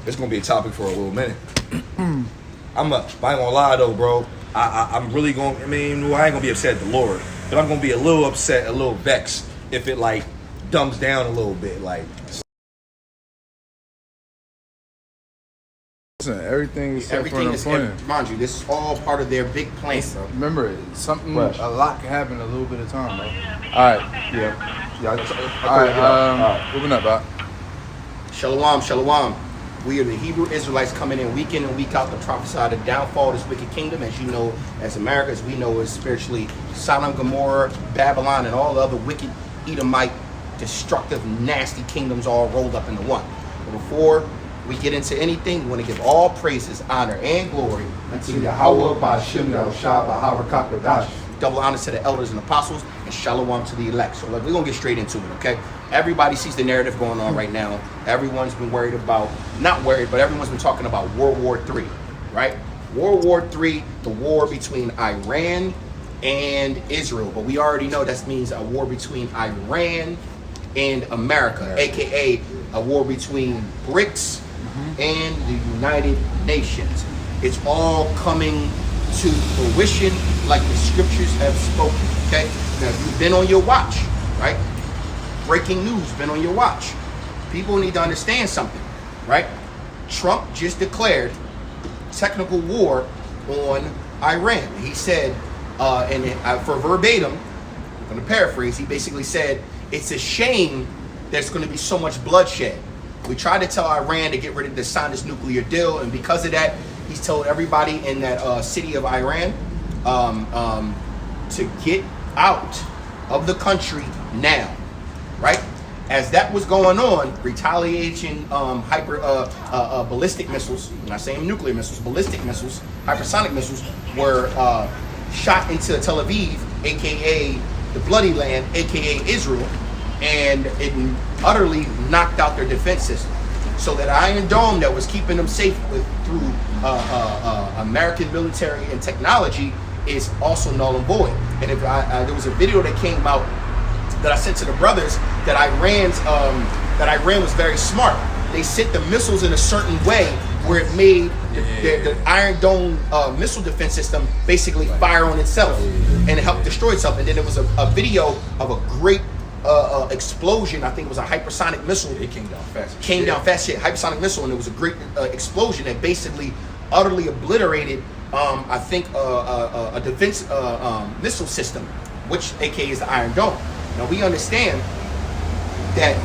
it's gonna be a topic for a little minute. I ain't gonna lie though, bro. I'm really gonna. I ain't gonna be upset at the Lord, but I'm gonna be a little upset, a little vexed if it like dumbs down a little bit, like. Listen, everything is mind you, this is all part of their big plan, bro. Remember, something, a lot can happen in a little bit of time, bro. All right, moving up, Bob. Shalom, shalom. We are the Hebrew Israelites coming in week out to prophesy the downfall of this wicked kingdom. As you know, as America, as we know, is spiritually Sodom, Gomorrah, Babylon, and all the other wicked Edomite, destructive, nasty kingdoms all rolled up into one. But before we get into anything, we want to give all praises, honor, and glory unto Yahweh, Ba'Shem, Yahushua, Ba'Harakah, Kodash. Double honors to the elders and apostles, and shalom to the elect. So we're going to get straight into it, okay? Everybody sees the narrative going on right now. Everyone's been worried about, not worried, but everyone's been talking about World War III, right? World War III, the war between Iran and Israel. But we already know that means a war between Iran and America, a.k.a. a war between BRICS and the United Nations. It's all coming to fruition like the scriptures have spoken, okay? Now, if you've been on your watch, right? Breaking news, been on your watch. People need to understand something, right? Trump just declared technical war on Iran. He said, for verbatim, I'm going to paraphrase, he basically said, it's a shame there's going to be so much bloodshed. We tried to tell Iran to get rid of the sign this nuclear deal, and because of that, he's told everybody in that city of Iran to get out of the country now, right? As that was going on, retaliation, ballistic missiles, I'm not saying nuclear missiles, ballistic missiles, hypersonic missiles were shot into Tel Aviv, aka the bloody land, aka Israel, and it utterly knocked out their defense system. So that Iron Dome that was keeping them safe through American military and technology is also null and void. And if there was a video that came out that I sent to the brothers that Iran was very smart. They sent the missiles in a certain way where it made the Iron Dome missile defense system basically fire on itself and it helped destroy itself. And then there was a video of a great explosion. I think it was a hypersonic missile. It came down fast. Hypersonic missile, and it was a great explosion that basically utterly obliterated, I think, a defense missile system, which aka is the Iron Dome. Now we understand that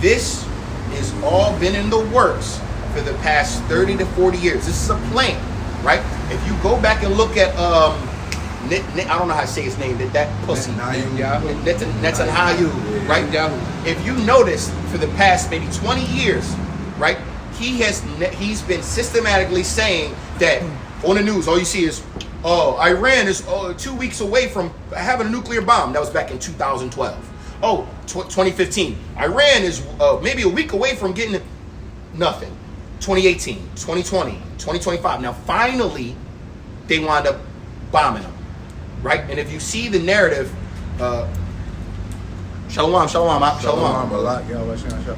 this has all been in the works for the past 30 to 40 years. This is a plan, right? If you go back and look at I don't know how to say his name, that pussy. Netanyahu, right? If you notice, for the past maybe 20 years, right, he's been systematically saying that on the news, all you see is, Iran is 2 weeks away from having a nuclear bomb. That was back in 2012. 2015. Iran is maybe a week away from getting it. Nothing. 2018, 2020, 2025. Now, finally, they wind up bombing them. Right? And if you see the narrative, shalom.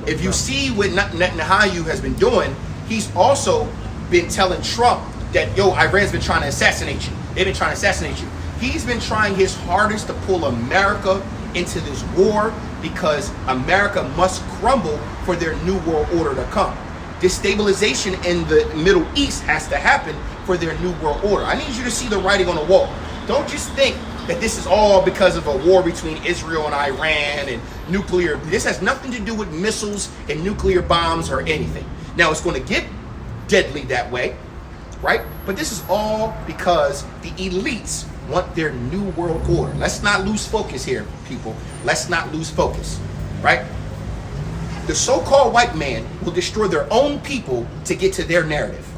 If you see what Netanyahu has been doing, he's also been telling Trump that, Iran's been trying to assassinate you. They've been trying to assassinate you. He's been trying his hardest to pull America into this war because America must crumble for their new world order to come. Destabilization in the Middle East has to happen for their new world order. I need you to see the writing on the wall. Don't just think that this is all because of a war between Israel and Iran and nuclear. This has nothing to do with missiles and nuclear bombs or anything. Now, it's going to get deadly that way, right? But this is all because the elites want their new world order. Let's not lose focus here, people. Let's not lose focus, right? The so-called white man will destroy their own people to get to their narrative.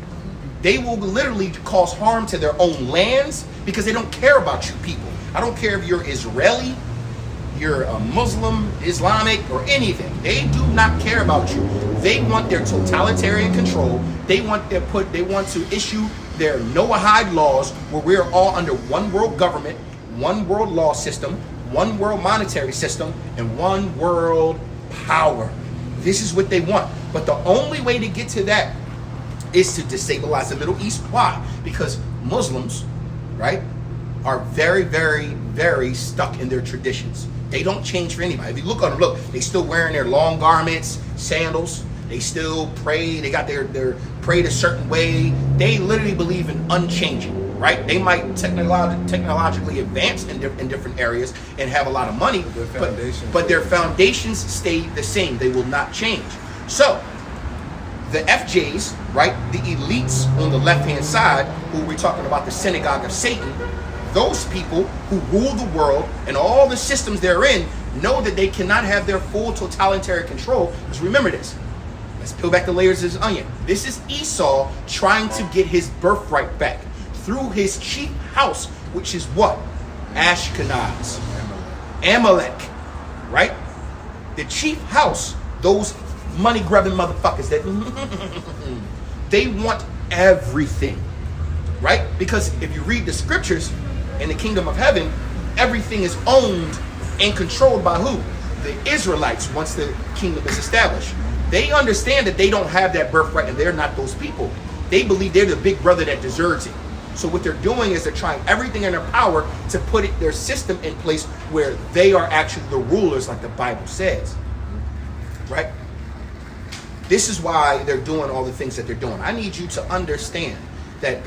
They will literally cause harm to their own lands because they don't care about you people. I don't care if you're Israeli, you're a Muslim, Islamic, or anything. They do not care about you. They want their totalitarian control. They want to issue their Noahide laws where we're all under one world government, one world law system, one world monetary system, and one world power. This is what they want. But the only way to get to that is to destabilize the Middle East. Why? Because Muslims, right, are very, very, very stuck in their traditions. They don't change for anybody. If you look on them, look, they still wearing their long garments, sandals. They still pray. They got their prayed a certain way. They literally believe in unchanging, right? They might technologically advance in different areas and have a lot of money, but their foundations stay the same. They will not change. So the FJs, right, the elites on the left-hand side, who we're talking about, the synagogue of Satan, those people who rule the world and all the systems they're in know that they cannot have their full totalitarian control. Because remember this. Let's peel back the layers of this onion. This is Esau trying to get his birthright back through his chief house, which is what? Ashkenaz. Amalek. Right? The chief house, those money-grubbing motherfuckers that they want everything. Right? Because if you read the scriptures in the kingdom of heaven, everything is owned and controlled by who? The Israelites, once the kingdom is established. They understand that they don't have that birthright and they're not those people. They believe they're the big brother that deserves it. So what they're doing is they're trying everything in their power to put their system in place where they are actually the rulers, like the Bible says. Right? This is why they're doing all the things that they're doing. I need you to understand that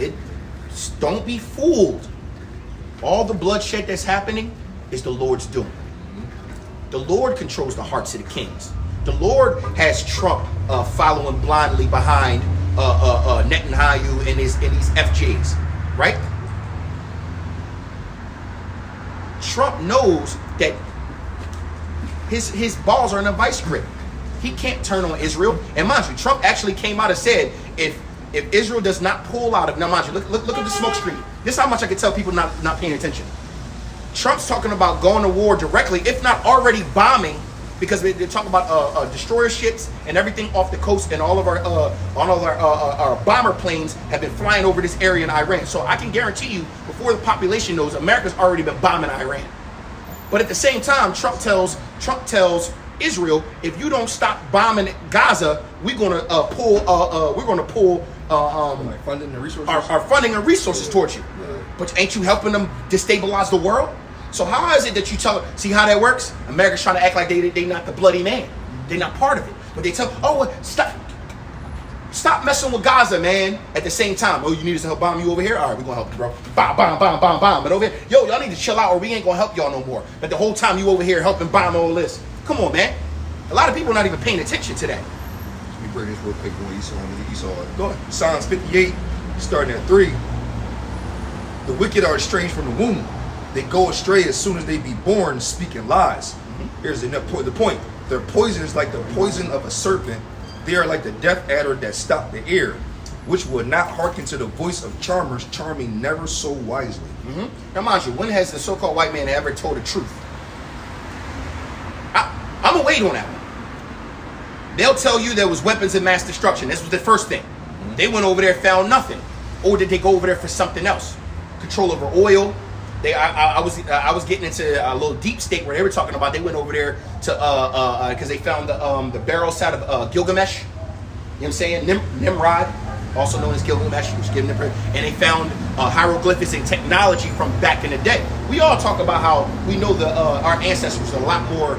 don't be fooled. All the bloodshed that's happening is the Lord's doing. The Lord controls the hearts of the kings. The Lord has Trump following blindly behind Netanyahu and these FJs, right? Trump knows that his balls are in a vice grip. He can't turn on Israel. And mind you, Trump actually came out and said, if Israel does not pull out of, now mind you, look at the smoke screen. This is how much I can tell people not paying attention. Trump's talking about going to war directly, if not already bombing, because they're talking about destroyer ships and everything off the coast, and all of our bomber planes have been flying over this area in Iran. So I can guarantee you, before the population knows, America's already been bombing Iran. But at the same time, Trump tells Israel, if you don't stop bombing Gaza, we're gonna pull like funding and resources. Our funding and resources towards you. Yeah. But ain't you helping them destabilize the world? So how is it that you tell, see how that works? America's trying to act like they not the bloody man. They're not part of it. But they tell, stop messing with Gaza, man. At the same time, you need us to help bomb you over here? All right, we're going to help you, bro. Bomb. But over here, y'all need to chill out or we ain't going to help y'all no more. But the whole time you over here helping bomb all this. Come on, man. A lot of people are not even paying attention to that. Let me bring this real quick on Esau. Go ahead. Psalms 58, starting at 3. The wicked are estranged from the womb. They go astray as soon as they be born, speaking lies. Here's the point. Their poison is like the poison of a serpent. They are like the death adder that stopped the air, which would not hearken to the voice of charmers, charming never so wisely. Now, mind you, when has the so-called white man ever told the truth? I'm going to wait on that one. They'll tell you there was weapons of mass destruction. This was the first thing. They went over there, found nothing. Or did they go over there for something else? Control over oil. I was getting into a little deep state where they were talking about they went over there to because they found the barrels out of Gilgamesh. You know what I'm saying? Nimrod, also known as Gilgamesh, was given the, and they found hieroglyphics and technology from back in the day. We all talk about how we know our ancestors are a lot more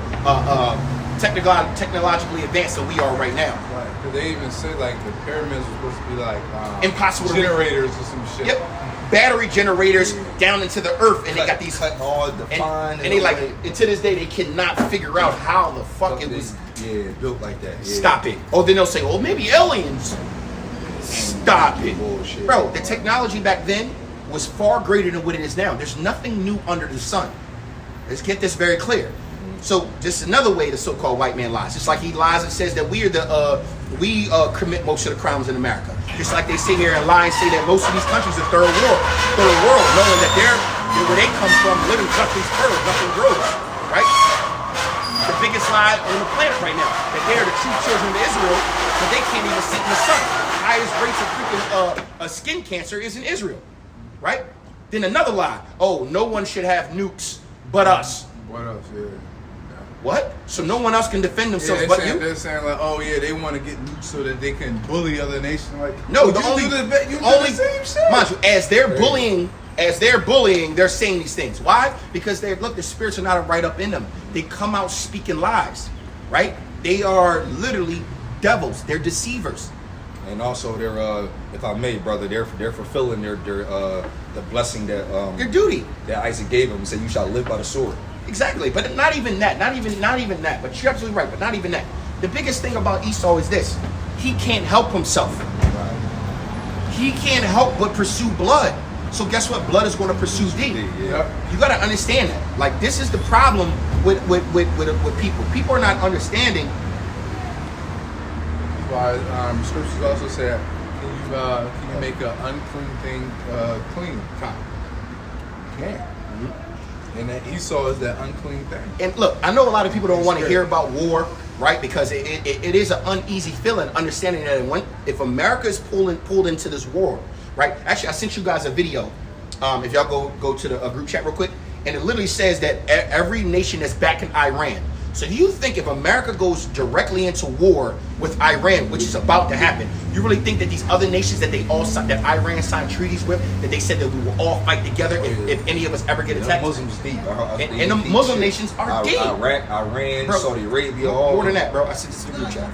technologically advanced than we are right now. Right, because they even said like the pyramids were supposed to be like impossible generators or some shit. Yep. Battery generators down into the earth, and they got these cut hard, defined, and they like, and to this day they cannot figure out how the fuck it was built like that. Yeah. Stop it. Oh, then they'll say, oh, maybe aliens. Stop it. Bullshit. Bro, the technology back then was far greater than what it is now. There's nothing new under the sun. Let's get this very clear. So this is another way the so-called white man lies. Just like he lies and says that we commit most of the crimes in America. Just like they sit here and lie and say that most of these countries are third world, knowing that where they come from, literally nothing's third, nothing grows, right? The biggest lie on the planet right now, that they're the true children of Israel, but they can't even sit in the sun. The highest rates of freaking skin cancer is in Israel, right? Then another lie, no one should have nukes but us. What else? Yeah. What? So no one else can defend Yeah, themselves but you? they're saying like, oh yeah, they want to get nuked so that they can bully other nations. Like, No, you the do only, you do only the same shit. mind you, as they're bullying, they're saying these things. Why? Because their spirits are not right up in them. They come out speaking lies, right? They are literally devils. They're deceivers. And also, they're if I may, brother, they're fulfilling their the blessing that Their duty. that Isaac gave them and said, "You shall live by the sword." Exactly, but not even that. Not even that. But you're absolutely right. But not even that. The biggest thing about Esau is this: he can't help himself. He can't help but pursue blood. So guess what? Blood is going to pursue thee. Yeah. You got to understand that. Like, this is the problem with people. People are not understanding. Why scriptures also say, can you make an unclean thing clean? Yeah. And that Esau is that unclean thing. And look, I know a lot of people don't want to hear about war, right? Because it is an uneasy feeling, understanding that if America is pulled into this war, right? Actually, I sent you guys a video. If y'all go to the group chat real quick, and it literally says that every nation is backing Iran. So do you think if America goes directly into war with Iran, which is about to happen, you really think that these other nations that Iran signed treaties with, that they said that we will all fight together if any of us ever get attacked? Muslims deep. And the Muslim nations are deep. Iraq, Iran, Bro, Saudi Arabia, all more than that, bro. I sent this to the group chat.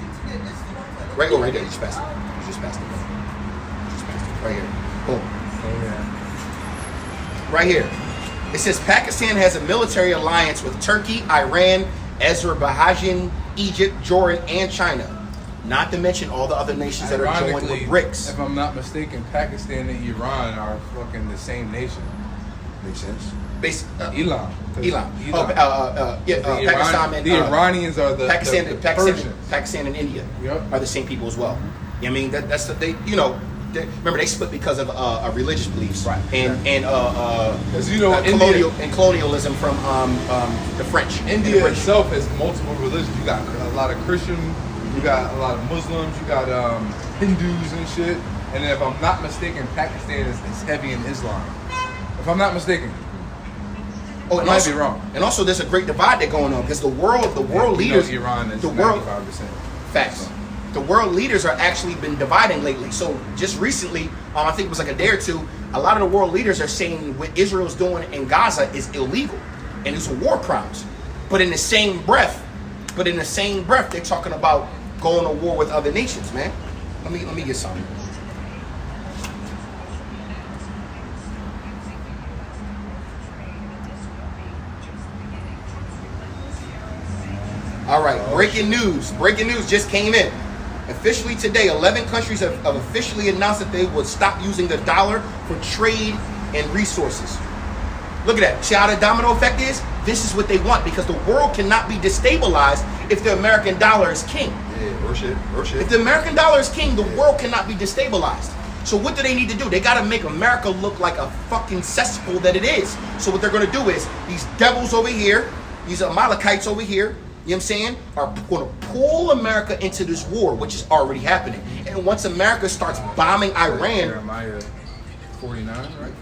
Right there. You just passed it. Right here. Boom. Right here. It says Pakistan has a military alliance with Turkey, Iran, Azerbaijan, Egypt, Jordan, and China. Not to mention all the other nations that are joined with BRICS. If I'm not mistaken, Pakistan and Iran are fucking the same nation. Makes sense. Iran. Pakistan and the Iranians are the Pakistan and India are the same people as well. I mean, that's the they. Remember, they split because of religious beliefs, right? And India, colonialism from the French. India itself has multiple religions. You got a lot of Christian, you got a lot of Muslims, you got Hindus and shit. And then if I'm not mistaken, Pakistan is heavy in Islam. If I'm not mistaken. Oh, I might be wrong. And also, there's a great divide that's going on because the world leaders, Iran is 95% facts. The world leaders are actually been dividing lately. So just recently, I think it was like a day or two, a lot of the world leaders are saying what Israel's doing in Gaza is illegal and it's war crimes. But in the same breath, they're talking about going to war with other nations, man. Let me get something. All right, breaking news just came in. Officially today, 11 countries have officially announced that they will stop using the dollar for trade and resources. Look at that. See how the domino effect is? This is what they want because the world cannot be destabilized if the American dollar is king. Yeah, worship. If the American dollar is king, the world cannot be destabilized. So what do they need to do? They got to make America look like a fucking cesspool that it is. So what they're going to do is these devils over here, these Amalekites over here, you know what I'm saying, are going to pull America into this war, which is already happening. And once America starts bombing Iran, Jeremiah 49, right?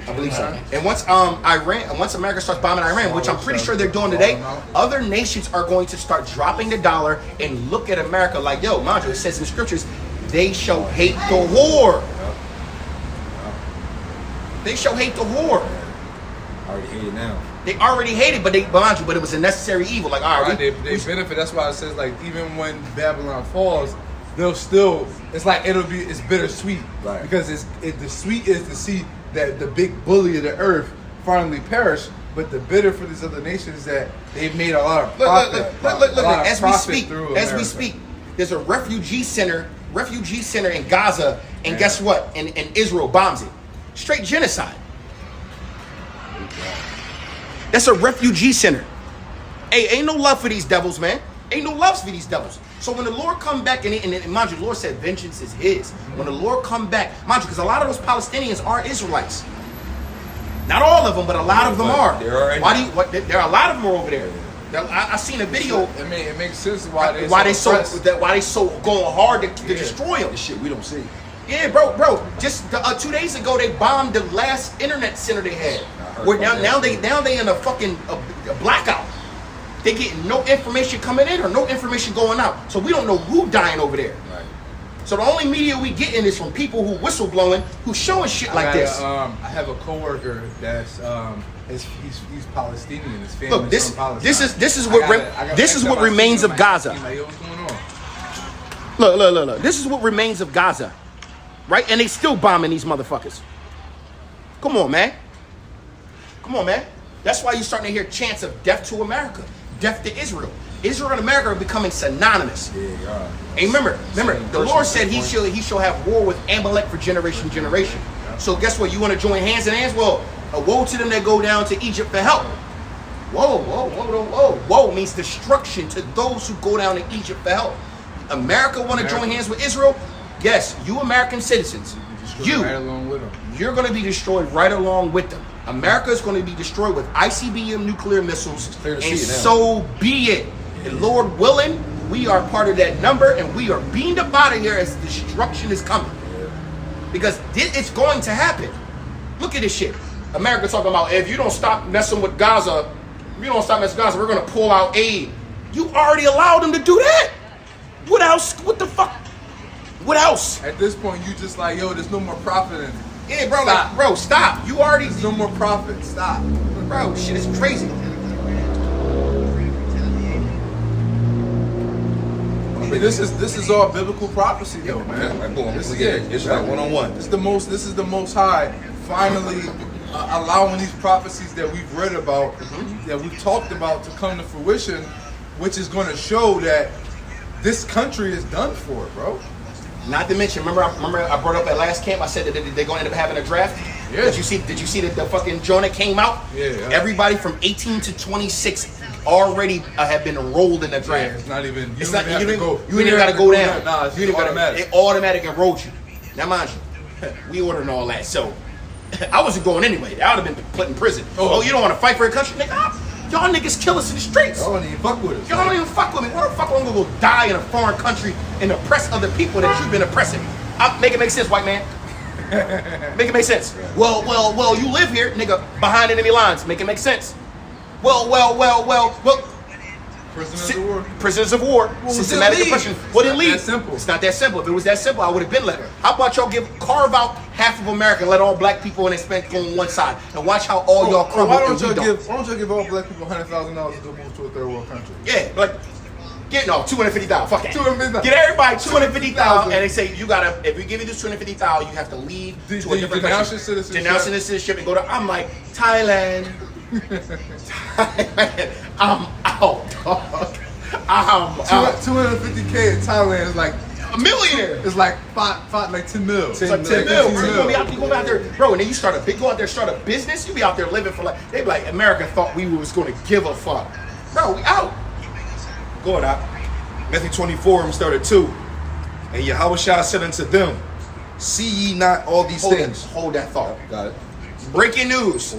I believe so. And once America starts bombing Iran, which I'm pretty sure they're doing today, other nations are going to start dropping the dollar and look at America like, yo, mind you, it says in scriptures, they shall hate the whore. They shall hate the whore. Already hate it now. They already hate it, but it was a necessary evil. Like, all right, they benefit. That's why it says, like, even when Babylon falls, they'll still. It's like it's bittersweet, right? Because the sweet is to see that the big bully of the earth finally perish, but the bitter for these other nations is that they've made a lot of profit. Look. As we speak, there's a refugee center in Gaza, and guess what? And Israel bombs it. Straight genocide. That's a refugee center. Hey, ain't no love for these devils, man. Ain't no love for these devils. So when the Lord come back, and mind you, the Lord said vengeance is his. When the Lord come back, mind you, because a lot of those Palestinians are Israelites. Not all of them, but a lot of them are. There are a lot of them are over there. I seen a video. It makes sense why they so going hard to destroy them. This shit we don't see. Yeah, bro. Just 2 days ago, they bombed the last internet center they had. Where now they in a fucking blackout. They get no information coming in or no information going out. So we don't know who dying over there. Right. So the only media we getting is from people who whistleblowing, who showing shit like this. I have a coworker that's he's Palestinian. His family's Look, this from Palestine. this is what this is what remains of Gaza. Like, yo, what's going on? Look. This is what remains of Gaza, right? And they still bombing these motherfuckers. Come on, man. That's why you're starting to hear chants of death to America, death to Israel. Israel and America are becoming synonymous. Yeah, And remember, Same the person Lord at said that he shall have war with Amalek for generation to generation. So guess what? You want to join hands in hands? Well, woe to them that go down to Egypt for help. Whoa means destruction to those who go down to Egypt for help. America want to join hands with Israel? Yes, you American citizens. right along with them. You're going to be destroyed right along with them. America is going to be destroyed with ICBM nuclear missiles, clear to and see it now. so be it. And Lord willing, we are part of that number, and we are beamed up out of here as destruction is coming. Because it's going to happen. Look at this shit. America talking about, if you don't stop messing with Gaza, we're going to pull out aid. You already allowed them to do that. What else? What the fuck? What else? At this point, you just like, yo, there's no more profit in it. Yeah, bro, Stop. bro, stop. You already, There's no more profit. Stop. bro, shit is crazy. This is all biblical prophecy, though, man. Like, boom, This look is at it. it. It's like one-on-one. This is the most high finally allowing these prophecies that we've read about, that we've talked about, to come to fruition, which is going to show that this country is done for, bro. Not to mention, remember I brought up at last camp, I said that they're going to end up having a draft? Yeah. Did you see that the fucking joint that came out? Yeah. Everybody from 18 to 26 already have been enrolled in the Yeah, draft. it's not even. It's You not, don't even have to go. you ain't even got to go down. Nah, it's You ain't gotta- automatic. It automatic enrolled you. Now mind you, we ordering all that, so I wasn't going anyway. I would have been put in prison. Oh, you don't want to fight for your country, nigga? Y'all niggas kill us in the streets. Y'all don't even fuck with us. Y'all don't even fuck with me. Why the fuck am I gonna go die in a foreign country and oppress other people that you've been oppressing? Make it make sense, white man. Make it make sense. Well, you live here, nigga, behind enemy lines. Make it make sense. Well. Prisoners of war. Prisoners of war. was Systematic it leave? oppression. It's What did not leave? that simple. It's not that simple. If it was that simple, I would have been let. How about y'all carve out half of America and let all black people in Hispanic go on one side and watch how all y'all crumble Why and don't we don't. y'all give all black people $100,000 to go move to a third world country? Yeah, like get no $250,000. Fuck it. $250,000. Get everybody $250,000, and they say you gotta. If we give you this $250,000, you have to leave Do to a you different denounce country. your citizenship? Denouncing the citizenship and go to. I'm like Thailand. Thailand. I'm out, dog. I'm out. $250K in Thailand is like A millionaire. it's like like 10 mil. It's like 10 mil. Bro. You gonna be out there, bro. And then you start go out there, start a business. You be out there living for like. They be like, America thought we was gonna give a fuck, bro. We out. Going out. Matthew 24 started 2. And Yahushua said unto them, see ye not all these things? Hold that thought. Got it. Breaking news.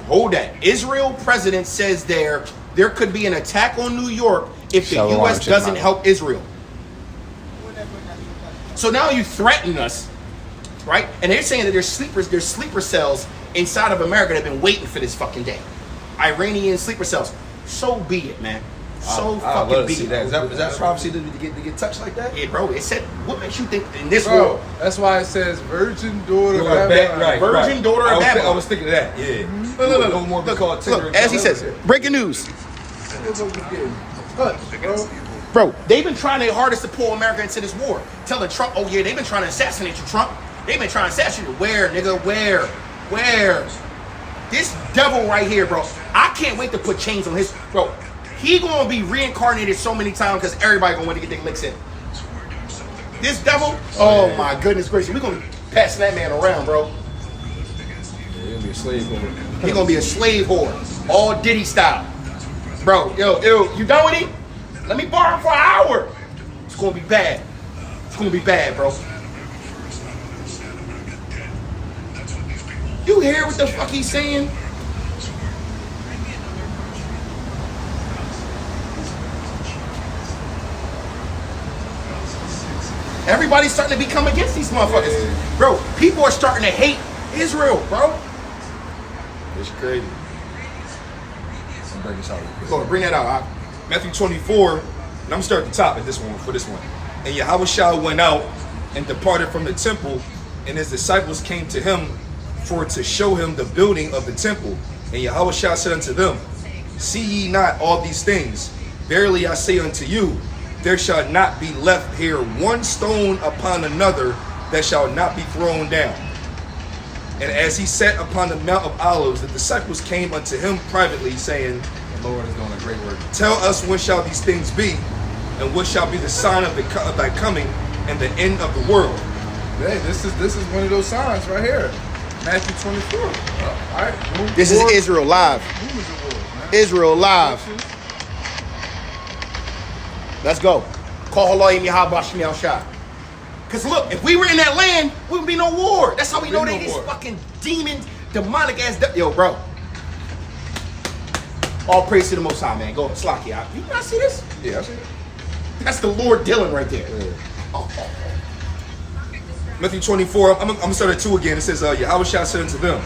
Hold that. Israel president says there could be an attack on New York if the Shalom, U.S. doesn't Shalom. help Israel. So now you threaten us, right? And they're saying that there's sleeper cells inside of America that have been waiting for this fucking day. Iranian sleeper cells. So be it, man. So I fucking love to be see it. that. Is that prophecy to get touched like that? Yeah, bro. It said, what makes you think in this Bro, world? that's why it says virgin daughter of Right, Babylon. Virgin daughter of I Babylon. was thinking of that. Yeah. Look, No more be called Tigger and as he Gorilla. says, breaking news. Touch, bro. Bro, they've been trying their hardest to pull America into this war. Telling Trump, oh yeah, they've been trying to assassinate you, Trump. They've been trying to assassinate you. Where, nigga? Where? This devil right here, bro. I can't wait to put chains on his, bro. He gonna be reincarnated so many times because everybody gonna want to get their licks in. This devil, oh my goodness gracious, we gonna be passing that man around, bro. Yeah, you're gonna be a slave whore. He gonna be a slave whore, all Diddy style. Bro, yo, you done with him? Let me borrow him for an hour. It's gonna be bad. It's gonna be bad, bro. You hear what the fuck he's saying? Everybody's starting to become against these motherfuckers. Bro, people are starting to hate Israel, bro. It's crazy. I'm breaking this out. Go bring that out. Matthew 24, and I'm gonna start at the top at this one for this one. And Yahushua went out and departed from the temple, and his disciples came to him for to show him the building of the temple. And Yahushua said unto them, see ye not all these things? Verily I say unto you, there shall not be left here one stone upon another that shall not be thrown down. And as he sat upon the Mount of Olives, the disciples came unto him privately, saying, The Lord is doing a great work. tell us when shall these things be, and what shall be the sign of thy coming and the end of the world? Hey, this is one of those signs right here. Matthew 24. All right. Move This is forward. Israel live. Move the world, man. Israel live. Let's go. Call Elohim Yahweh Shem El Shai. Because look, if we were in that land, there would be no war. That's how we know they these fucking demons, demonic ass. Yo, bro. All praise to the Most High, man. Go, Slacky out. You not see this? Yeah, I see it. That's the Lord dealing right there. Matthew 24, I'm gonna start at 2 again. It says, Yahushua said unto them,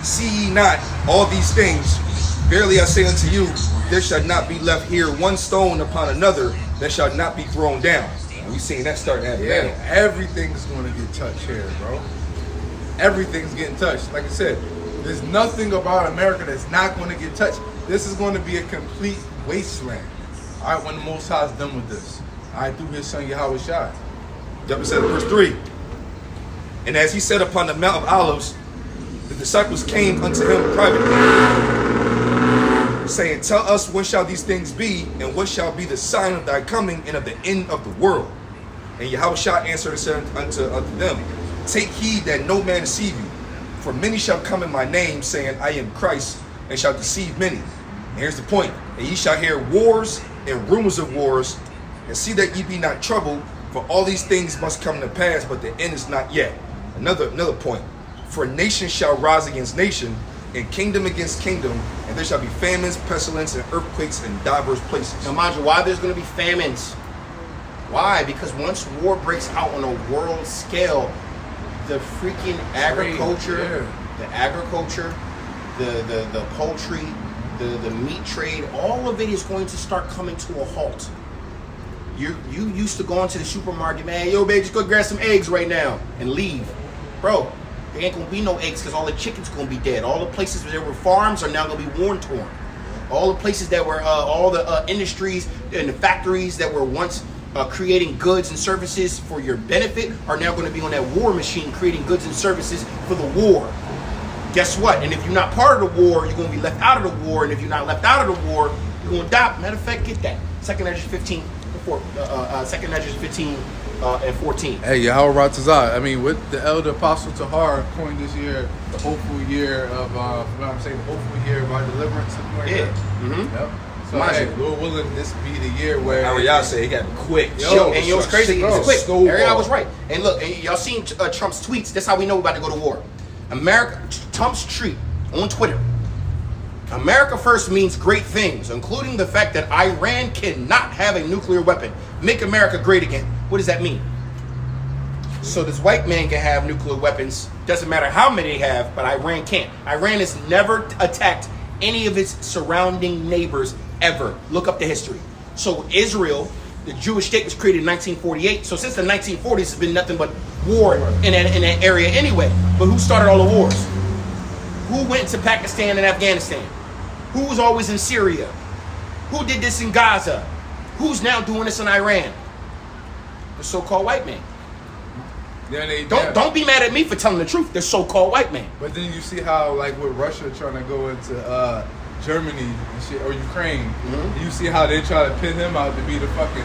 see ye not all these things? Verily I say unto you, there shall not be left here one stone upon another that shall not be thrown down. And we seen that starting to happen Yeah, now. everything's going to get touched here, bro. Everything's getting touched. Like I said, there's nothing about America that's not going to get touched. This is going to be a complete wasteland. All right, when the Most High is done with this. All right, through his son Yahweh Shai. Yep, it says verse 3. And as he sat upon the Mount of Olives, the disciples came unto him privately, saying, tell us when shall these things be, and what shall be the sign of thy coming and of the end of the world? And Yahushua answered and said unto them, take heed that no man deceive you, for many shall come in my name, saying, I am Christ, and shall deceive many. And here's the point. And ye shall hear wars and rumors of wars, and see that ye be not troubled, for all these things must come to pass, but the end is not yet. Another point. For nation shall rise against nation, and kingdom against kingdom, and there shall be famines, pestilence, and earthquakes in diverse places. Now, mind you, why there's going to be famines? Why? Because once war breaks out on a world scale, the freaking agriculture, the poultry, the meat trade, all of it is going to start coming to a halt. You used to go into the supermarket, man, yo, babe, just go grab some eggs right now and leave. Bro, there ain't gonna be no eggs because all the chickens gonna be dead. All the places where there were farms are now gonna be war torn. All the places that were, all the industries and the factories that were once creating goods and services for your benefit are now gonna be on that war machine creating goods and services for the war. Guess what? And if you're not part of the war, you're gonna be left out of the war. And if you're not left out of the war, you're gonna die. Matter of fact, get that. 2nd Ezra 15, 2nd Ezra 15 and 14. Hey, Yahweh Ratazah. I mean, what the elder apostle Tahar coined this year, the hopeful year of, what I'm saying, the hopeful year of our deliverance. Something like Yeah. that. Mm-hmm. Yep. So, Mind hey, you. Lord willing, this be the year where. How y'all say it got quick. Yo, and what's crazy? bro, It's quick. snowball. Ariel was right. And look, and y'all seen Trump's tweets. That's how we know we're about to go to war. Trump's tweet on Twitter. America first means great things, including the fact that Iran cannot have a nuclear weapon. Make America great again. What does that mean? So this white man can have nuclear weapons. Doesn't matter how many they have, but Iran can't. Iran has never attacked any of its surrounding neighbors ever. Look up the history. So Israel, the Jewish state, was created in 1948. So since the 1940s, it's been nothing but war in that area anyway. But who started all the wars? Who went to Pakistan and Afghanistan? Who was always in Syria? Who did this in Gaza? Who's now doing this in Iran? The so-called white man. Yeah, Don't be mad at me for telling the truth. The so-called white man. But then you see how, like, with Russia trying to go into Germany and shit, or Ukraine, you see how they try to pin him out to be the fucking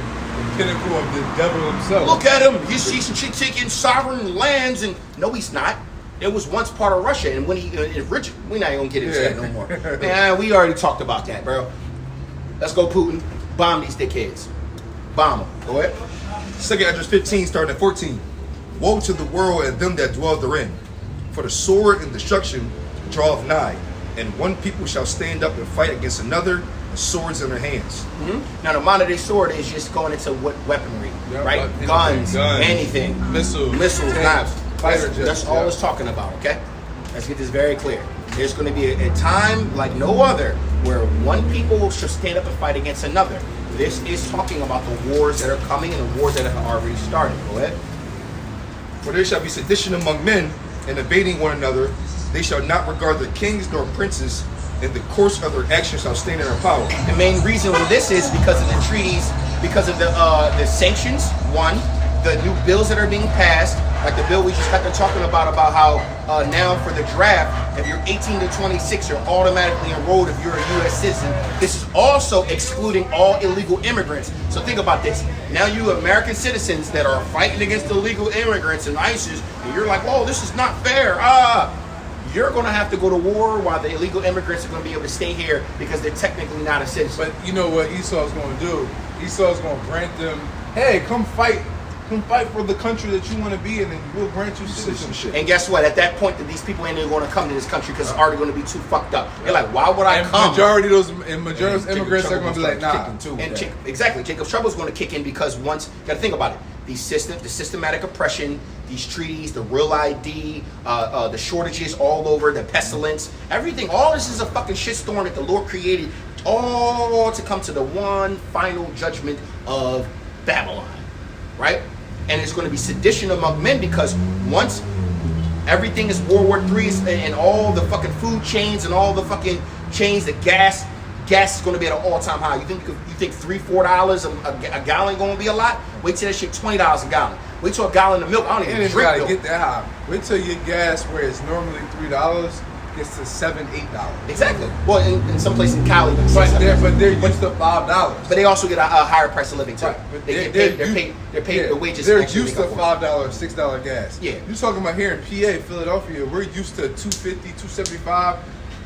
pinnacle of the devil himself. Look at him. He's taking sovereign lands, and no, he's not. It was once part of Russia, and when he Richard, we're not gonna get into that no more. Man, we already talked about that, bro. Let's go, Putin. Bomb these dickheads. Bomb them. Go ahead. 2nd Ezra 15, starting at 14. Woe to the world and them that dwell therein, for the sword and destruction draweth nigh, and one people shall stand up and fight against another, and swords in their hands. Now, the modern day sword is just going into what weaponry, Yeah, right? anything. Guns, Guns. anything. Missiles, Knives. fighter That's jets, all yeah. it's talking about, okay? Let's get this very clear. There's going to be a time like no other where one people should stand up and fight against another. This is talking about the wars that are coming and the wars that have already started. Go ahead. For there shall be sedition among men, and evading one another. They shall not regard their kings nor princes, and the course of their actions shall stand in their power. The main reason for this is because of the treaties, because of the sanctions, one, the new bills that are being passed, like the bill we just got to talking about how now for the draft, if you're 18 to 26, you're automatically enrolled if you're a U.S. citizen. This is also excluding all illegal immigrants. So think about this. Now you American citizens that are fighting against illegal immigrants and ISIS, and you're like, oh, this is not fair. You're going to have to go to war while the illegal immigrants are going to be able to stay here because they're technically not a citizen. But you know what Esau's going to do? Esau's going to grant them, hey, come fight for the country that you want to be in, and we'll grant you citizenship. And guess what? At that point, that these people ain't even going to come to this country because it's already going to be too fucked up. They're like, why would I come? Majority of those immigrants are going to be like, nah. Exactly. Jacob's trouble is going to kick in because once, you got to think about it. The systematic oppression, these treaties, the real ID, the shortages all over, the pestilence, everything. All this is a fucking shitstorm that the Lord created, all to come to the one final judgment of Babylon, right? And it's going to be sedition among men because once everything is World War III and all the fucking food chains and all the fucking chains, the gas is going to be at an all-time high. You think $3-4 a gallon going to be a lot? Wait till that shit $20 a gallon. Wait till a gallon of milk. I don't even drink milk. Get that high. Wait till your gas, where it's normally $3, gets to $7-8. Exactly. Well, in some places in Cali, but they're used to $5. But they also get a higher price of living too. Right. But They're paid the wages. They're used to $5, $6 gas. Yeah. You're talking about here in PA, Philadelphia. We're used to $2.50, $2.75.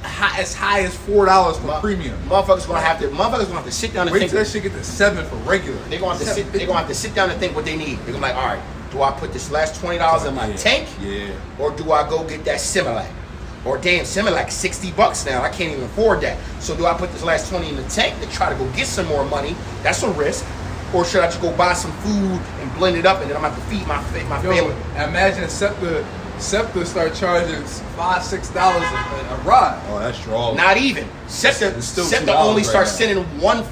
As high as $4 for premium. Motherfuckers gonna have to sit down and think. Wait till that shit get to $7 for regular. They're gonna have to sit down and think what they need. They're gonna be like, all right, do I put this last $20 in my tank? Yeah. Or do I go get that Similac? Or damn, Similac $60 now. I can't even afford that. So do I put this last 20 in the tank to try to go get some more money? That's a risk. Or should I just go buy some food and blend it up and then I'm gonna have to feed my family? Imagine SEPTA start charging $5-6 a ride. Oh, that's strong. Not even. SEPTA only starts sending one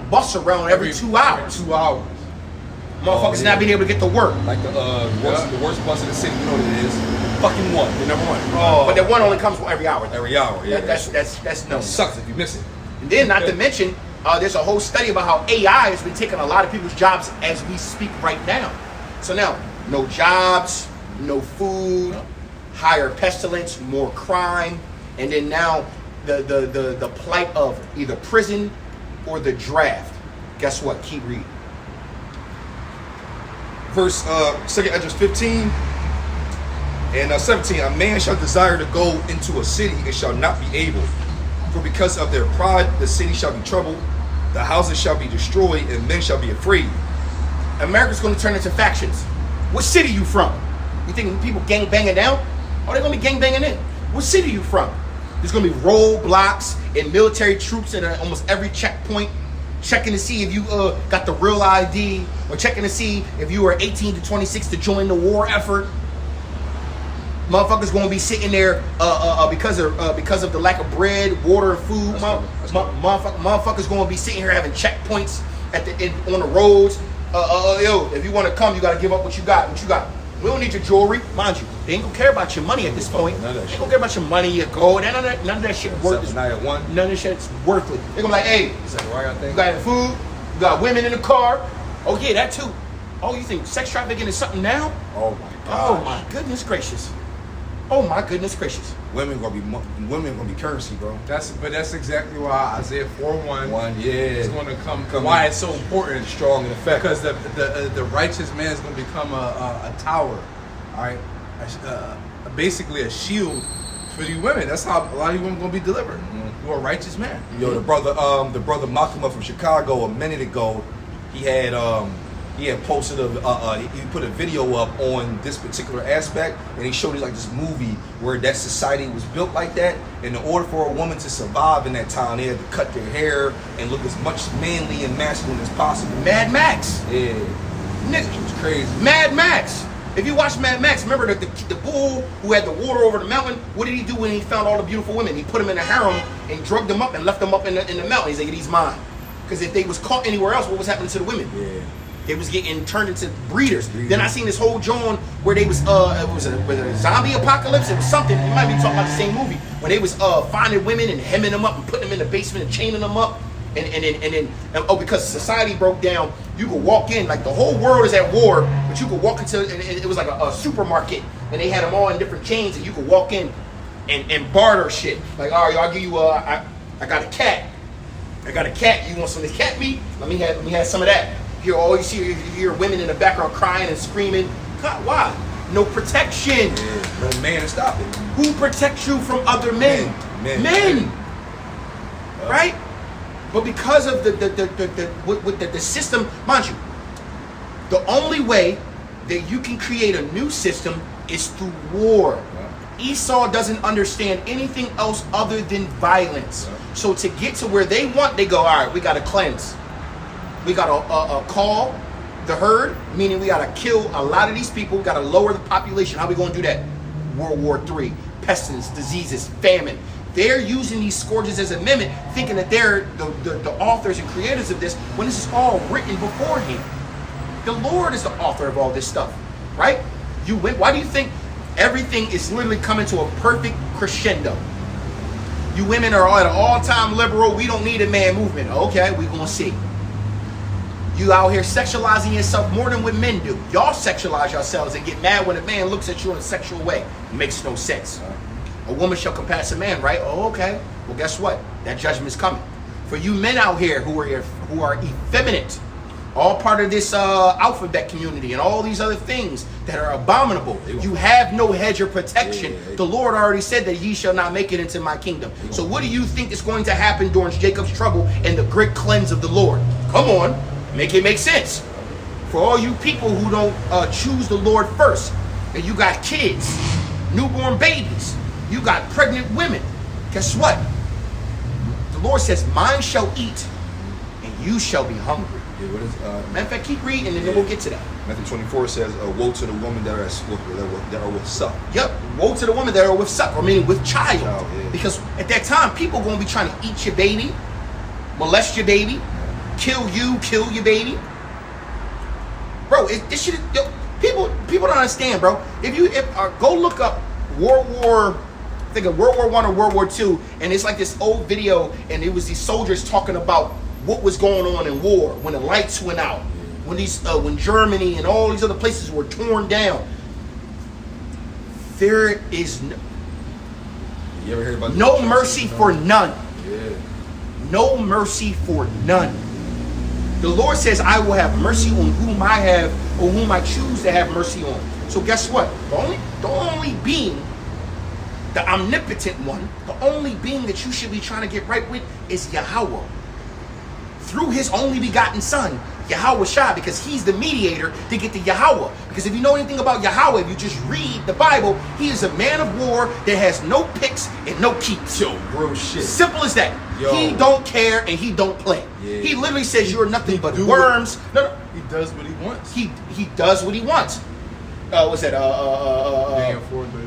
bus around every 2 hours. 2 hours. Motherfuckers not being able to get to work. Like the worst bus in the city, you know what it is? Fucking one, the number one. Oh. But that one only comes every hour. Every hour, yeah. That's no. It sucks if you miss it. And then, not to mention, there's a whole study about how AI has been taking a lot of people's jobs as we speak right now. So now, no jobs, no food, higher pestilence, more crime, and then now the plight of either prison or the draft. Guess what? Keep reading. Verse 2nd Esdras 15 and 17. A man shall desire to go into a city and shall not be able. For because of their pride, the city shall be troubled, the houses shall be destroyed, and men shall be afraid. America's going to turn into factions. What city you from? You think people gang banging down? Or they going to be gang banging in? What city you from? There's going to be roadblocks and military troops at almost every checkpoint, checking to see if you got the real ID, or checking to see if you were 18 to 26 to join the war effort. Motherfuckers gonna be sitting there because of the lack of bread, water, and food. Motherfuckers gonna be sitting here having checkpoints on the roads. Yo, if you want to come, you gotta give up what you got. We don't need your jewelry, mind you. They ain't gonna care about your money at this point. They ain't gonna care about your money, your gold. None of that shit worthless. None of that shit's worthless. They're gonna be like, hey, you got food, you got women in the car. Oh yeah, that too. Oh, you think sex trafficking is something now? Oh my God. God. Oh my goodness gracious. Oh my goodness gracious. Women gonna be currency, bro. That's exactly why Isaiah 4:1 is going to come. Why it's so important, strong in effect, because the righteous man is going to become a tower, all right, basically a shield for you women. That's how a lot of you women going to be delivered. Mm-hmm. You're a righteous man. Yo, the brother Makuma from Chicago a minute ago, he had posted he put a video up on this particular aspect, and he showed it like this movie where that society was built like that. And in order for a woman to survive in that time, they had to cut their hair and look as much manly and masculine as possible. Mad Max. Yeah. Nigga, it's crazy. Mad Max. If you watch Mad Max, remember the bull who had the water over the mountain? What did he do when he found all the beautiful women? He put them in a harem and drugged them up and left them up in the mountain. He's like, these mine. Because if they was caught anywhere else, what was happening to the women? Yeah. They was getting turned into breeders. Then I seen this whole John where they was was it a zombie apocalypse? It was something. You might be talking about the same movie when they was finding women and hemming them up and putting them in the basement and chaining them up. And then because society broke down, you could walk in like the whole world is at war, but you could walk into and it was like a supermarket and they had them all in different chains and you could walk in and barter shit. Like, all right, I'll give you I got a cat. I got a cat. You want some of this cat meat? Let me have some of that. You hear women in the background crying and screaming. God, why? No protection. Yeah. No man to stop it. Who protects you from other men? Men. Right? But because of the system, mind you, the only way that you can create a new system is through war. Esau doesn't understand anything else other than violence. So to get to where they want, they go, all right, we got to cleanse. We got to call the herd, meaning we got to kill a lot of these people. We got to lower the population. How are we going to do that? World War III, pestilence, diseases, famine. They're using these scourges as a mimic, thinking that they're the authors and creators of this, when this is all written beforehand. The Lord is the author of all this stuff, right? Why do you think everything is literally coming to a perfect crescendo? You women are at an all-time liberal, we don't need a man movement. Okay, we're going to see. You out here sexualizing yourself more than what men do. Y'all sexualize yourselves and get mad when a man looks at you in a sexual way. It makes no sense. A woman shall compass a man, right? Oh, okay. Well, guess what? That judgment is coming. For you men out here who are effeminate, all part of this alphabet community and all these other things that are abominable, you have no hedge of protection. The Lord already said that ye shall not make it into my kingdom. So what do you think is going to happen during Jacob's trouble and the great cleanse of the Lord? Come on. Make it make sense. For all you people who don't choose the Lord first, and you got kids, newborn babies, you got pregnant women, guess what? The Lord says, mine shall eat, and you shall be hungry. Yeah, what is, Matter of fact, keep reading, and then we'll get to that. Matthew 24 says, woe to the woman that are with suck. Yep, woe to the women that are with suck, or meaning with child. Yeah. Because at that time, people are going to be trying to eat your baby, molest your baby, kill your baby. Bro, this shit, people don't understand, bro. Go look up World War I or World War II, and it's like this old video, and it was these soldiers talking about what was going on in war when the lights went out, when Germany and all these other places were torn down. There is You ever heard about no mercy for none. Yeah. No mercy for none. The Lord says, I will have mercy on whom I choose to have mercy on. So guess what? The only being, the omnipotent one, the only being that you should be trying to get right with is Yahweh. Through his only begotten son, Yahweh Shah, because he's the mediator to get to Yahweh. Because if you know anything about Yahweh, if you just read the Bible, he is a man of war that has no picks and no keeps. Yo, real shit. Simple as that. Yo. He don't care and he don't play. Yeah. He literally says you're nothing but worms. No. He does what he wants. He does what he wants. What's that?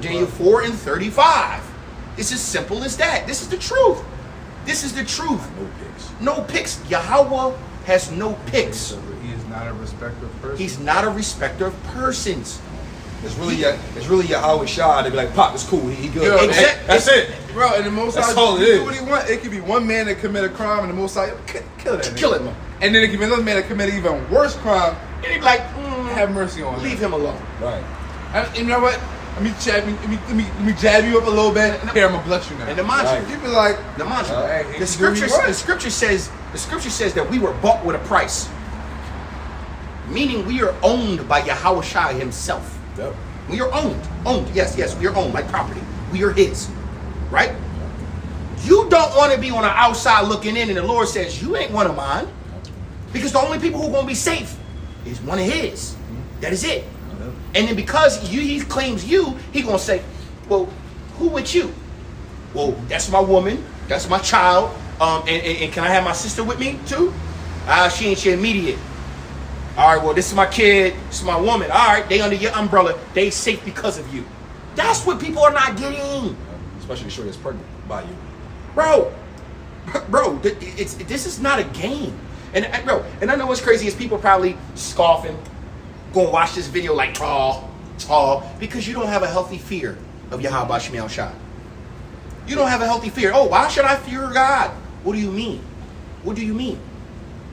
Daniel 4:35. It's as simple as that. This is the truth. This is the truth. No picks. No picks. Yahweh has no picks. He is not a respecter of persons. He's not a respecter of persons. It's really Yahweh Shah. They be like, Pop, it's cool. He good. Yo, That's it. Bro, and the Most That's High all it do is. what he want. It could be one man that commit a crime, and the Most High kill that nigga. Kill him. And then it could be another man that commit an even worse crime. And he'd be like, Have mercy on leave him. him alone. Right. And you know what? Let me jab you up a little bit. Here, I'm gonna bless you now. And the mantra, Right. You be like, the mantra. Hey, he the do what he scripture wants. says that we were bought with a price. Meaning we are owned by Yahweh Shai himself. Yep. We are owned. Yes, we are owned like property. We are his. Right? You don't want to be on the outside looking in, and the Lord says, you ain't one of mine. Because the only people who are going to be safe is one of his. That is it. And then because he claims you, he going to say, well, who with you? Well, that's my woman. That's my child. And can I have my sister with me too? She ain't your immediate. All right, well, this is my kid, this is my woman. All right, they under your umbrella. They safe because of you. That's what people are not getting. Especially sure it's pregnant by you. Bro, this is not a game. And I know what's crazy is people probably scoffing, going to watch this video like, because you don't have a healthy fear of Yahweh Shemel Shah. You don't have a healthy fear. Oh, why should I fear God? What do you mean? What do you mean?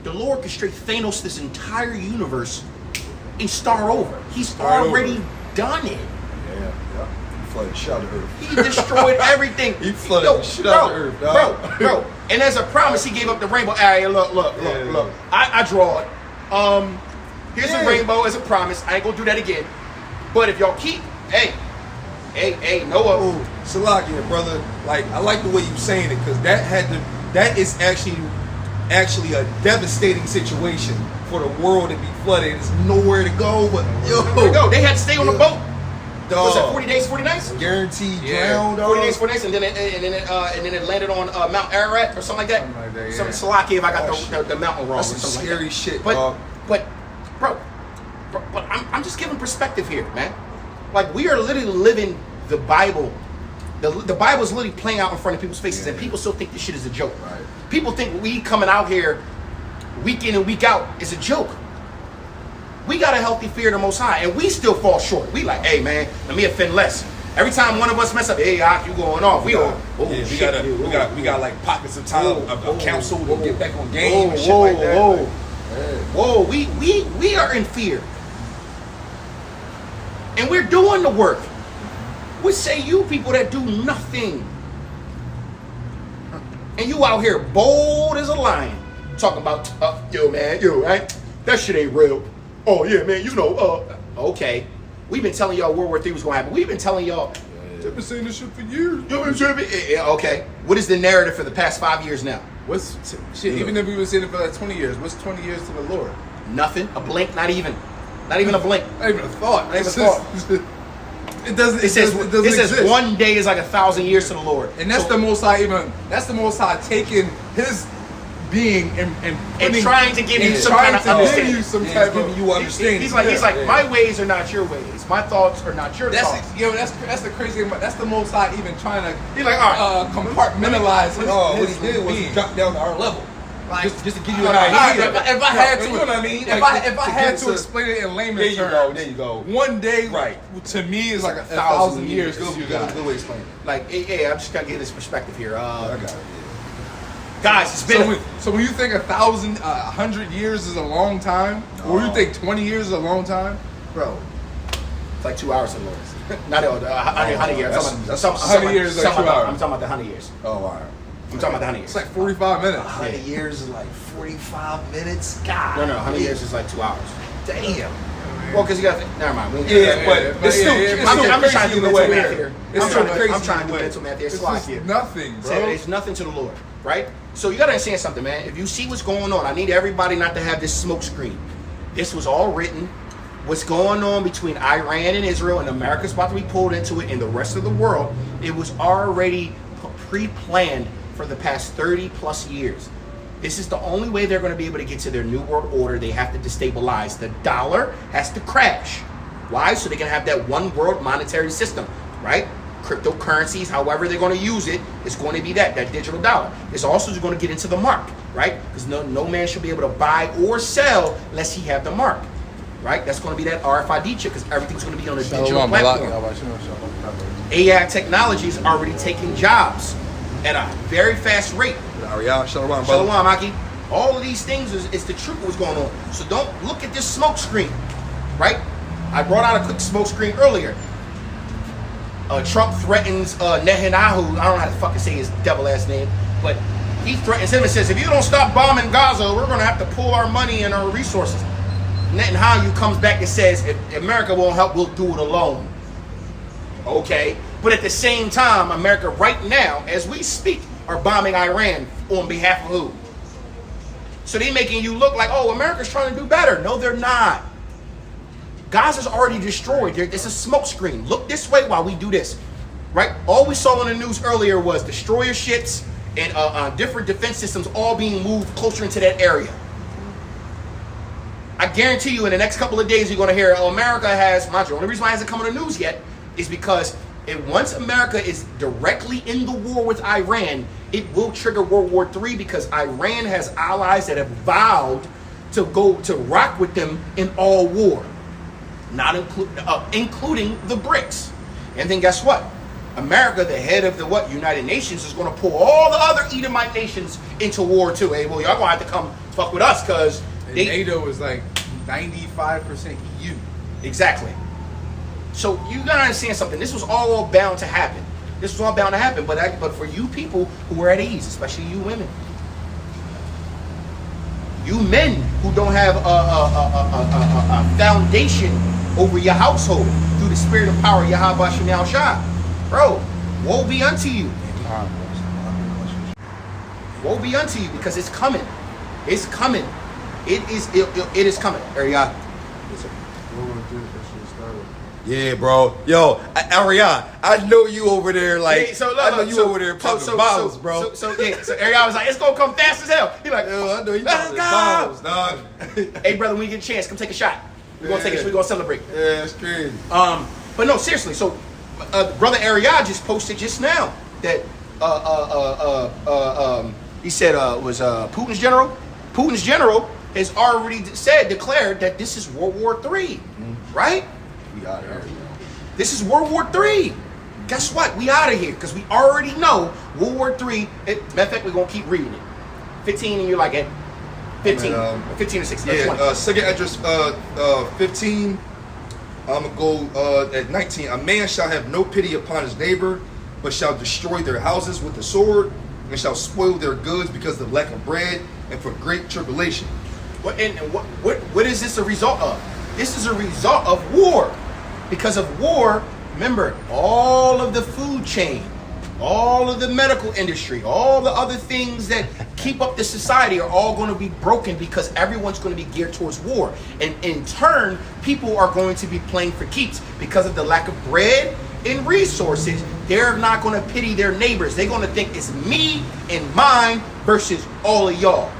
The Lord could straight Thanos this entire universe and start over. He's already done it. Yeah. He flooded the shit out of Earth. He destroyed everything. He flooded the shit out of Earth, dog. Bro. And as a promise, he gave up the rainbow. Hey, look. I draw it. Here's a rainbow as a promise. I ain't gonna do that again. But if y'all keep, hey, Noah. Oh, Salakia, brother. Like, I like the way you saying it, because that is actually a devastating situation for the world to be flooded. There's nowhere to go, but they had to stay on the boat. Dog. Was that 40 days, 40 nights? Guaranteed drown, dog. 40 days, 40 nights, and then it landed on Mount Ararat or something like that. Something like that, yeah. Some Salakia if I got the mountain wrong. That's or some something scary like that. shit, but, dog. But I'm just giving perspective here, man. Like, we are literally living the Bible. The Bible is literally playing out in front of people's faces, and people still think this shit is a joke. Right. People think we coming out here week in and week out is a joke. We got a healthy fear of the Most High, and we still fall short. We like, hey man, let me offend less. Every time one of us mess up, hey, you going off. We got like pockets of time of counsel to get back on game and shit like that. Whoa, we are in fear. And we're doing the work. What say you people that do nothing? And you out here bold as a lion, talking about, right? That shit ain't real. Oh yeah, man, okay. We've been telling y'all World War III was gonna happen. We've been telling y'all. They've been saying this shit for years. Okay. What is the narrative for the past 5 years now? What's shit? Even if we been saying it for like 20 years, what's 20 years to the Lord? Nothing. A blink. Not even a blink. Not even a thought. Not even a thought. It doesn't. It says exist. 1 day is like 1,000 years to the Lord. And that's the Most High. That's the Most High taking His being and trying to give you some trying kind of to give understanding. you some type of you understanding. He's like, my ways are not your ways. My thoughts are not your thoughts. That's the crazy thing. That's the Most High even trying to. He's like, all right, compartmentalize his. What he did was being. drop down to our level. Like, just to give you an idea. If I had to, you know what I mean? If I had to explain it in layman's terms, there you go. One day, right, to me is like 1,000 years. Good way to explain it. Like, I'm just gonna get this perspective here. I got it. Guys, it's been. So when you think 100 years is a long time, or you think 20 years is a long time, bro, it's like 2 hours at lowest. Not 100 years. That's 100 years is like 2 hours. I'm talking about the 100 years. Oh, all right. I'm talking about the 100 years. It's like 45 minutes. 100 years is like 45 minutes. God. No, 100 years is like 2 hours. Damn. Well, because you got to think. Never mind. But it's still I'm just trying to do the mental way. math here. I'm trying to do way. mental math here. It's just nothing, bro. It's nothing to the Lord, right? So you got to understand something, man. If you see what's going on, I need everybody not to have this smoke screen. This was all written. What's going on between Iran and Israel, and America's about to be pulled into it, and the rest of the world, it was already pre-planned for the past 30 plus years. This is the only way they're going to be able to get to their new world order. They have to destabilize. The dollar has to crash. Why? So they can have that one world monetary system, right? Cryptocurrencies, however they're going to use it, it's going to be that digital dollar. It's also going to get into the mark, right? Because no man should be able to buy or sell unless he have the mark, right? That's going to be that RFID chip, because everything's going to be on a digital platform. AI technology is already taking jobs at a very fast rate. Ariel, Shalom, Shalom, Aki. All of these things is the truth of what's going on. So don't look at this smoke screen, right? I brought out a quick smoke screen earlier. Trump threatens Netanyahu. I don't know how to fucking say his devil ass name, but he threatens him and says, if you don't stop bombing Gaza, we're going to have to pull our money and our resources. Netanyahu comes back and says, if America won't help, we'll do it alone. Okay, but at the same time, America right now, as we speak, are bombing Iran on behalf of who? So they're making you look like, oh, America's trying to do better. No, they're not. Gaza's already destroyed. It's a smoke screen. Look this way while we do this, right? All we saw on the news earlier was destroyer ships and different defense systems all being moved closer into that area. I guarantee you in the next couple of days you're going to hear, oh, America has, mind you, the only reason why it hasn't come on the news yet is because once America is directly in the war with Iran, it will trigger World War III because Iran has allies that have vowed to go to rock with them in all war, not including the BRICS. And then guess what? America, the head of the United Nations, is going to pull all the other Edomite nations into war too. Hey, well, y'all going to have to come fuck with us because NATO is like 95% EU. Exactly. So you gotta understand something. This was all bound to happen. This was all bound to happen. But for you people who are at ease, especially you women, you men who don't have a foundation over your household through the spirit of power, Yahweh Shem Yahweh Shah, bro, woe be unto you. Woe be unto you because it's coming. It's coming. It is coming. Ariana. Yeah, bro. Yo, Ariana, I know you over there like. Yeah, so, I know you over there popping bottles, bro. So Ariana was like, it's gonna come fast as hell. He like, Yo, I know you let's popping go. bottles, dog. Hey, brother, when you get a chance, come take a shot. We're gonna take it. We're gonna celebrate. Yeah, it's crazy. But no, seriously. So, brother Ariana just posted just now that he said was Putin's general. Putin's general has already declared that this is World War III, right? We out here. This is World War III. Guess what? We out of here because we already know World War III. Matter of fact, we're gonna keep reading it. 15, and you're like at 15, 15 or 16. Yeah, second address 15. I'm gonna go at 19. A man shall have no pity upon his neighbor, but shall destroy their houses with the sword, and shall spoil their goods because of lack of bread and for great tribulation. What is this a result of? This is a result of war. Because of war, remember, all of the food chain, all of the medical industry, all the other things that keep up the society are all going to be broken because everyone's going to be geared towards war. And in turn, people are going to be playing for keeps because of the lack of bread and resources. They're not going to pity their neighbors. They're going to think it's me and mine versus all of y'all.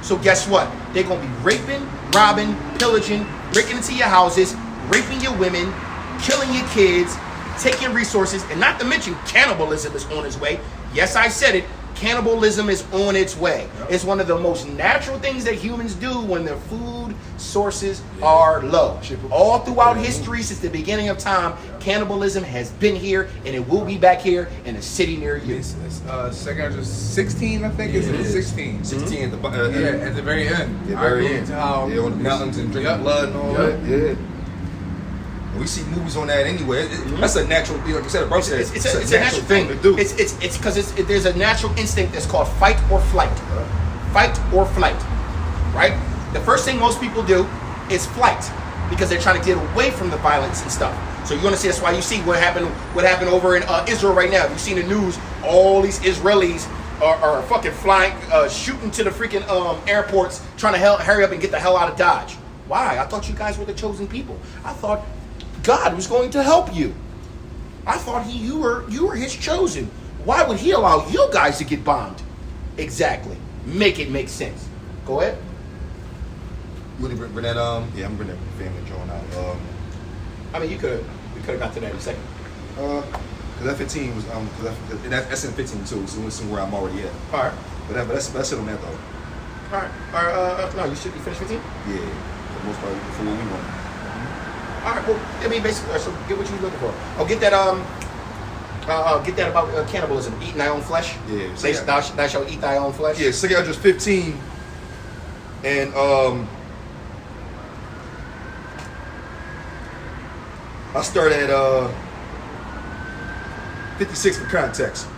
So guess what? They're going to be raping, robbing, pillaging, breaking into your houses, raping your women, killing your kids, taking resources, and not to mention cannibalism is on its way. Yes, I said it. Cannibalism is on its way. It's one of the most natural things that humans do when their food sources are low. All throughout history, since the beginning of time, cannibalism has been here, and it will be back here in a city near you. It's second address 16, I think. Is it 16? 16 at the Yeah, at the very end. Yeah, very I go end. into how Yeah, on the mountains and drinking blood and all that. Yeah. We see movies on that anyway. That's a natural, like you said, bro said, It's a natural thing to do. It's because there's a natural instinct that's called fight or flight. Fight or flight, right? The first thing most people do is flight because they're trying to get away from the violence and stuff. So you're gonna see that's why you see what happened over in Israel right now. If you've seen the news, all these Israelis are fucking flying, shooting to the freaking airports, trying to hurry up and get the hell out of Dodge. Why? I thought you guys were the chosen people. I thought God was going to help you. I thought you were his chosen. Why would he allow you guys to get bombed? Exactly. Make it make sense. Go ahead. You want to bring that? Yeah, I'm bringing that family joint out. I mean, we could have got to that in a second. Cause that 15 was that's in 15 too. So it's somewhere I'm already at. All right. But that's it on that though. All right. No, you finished 15? Yeah, for the most part for what we want. All right. Well, I mean, basically, so get what you're looking for. Oh, get that about cannibalism, eating thy own flesh. Yeah. Say, thou shalt eat thy own flesh. Yeah, second address 15, and I start at 56 for context.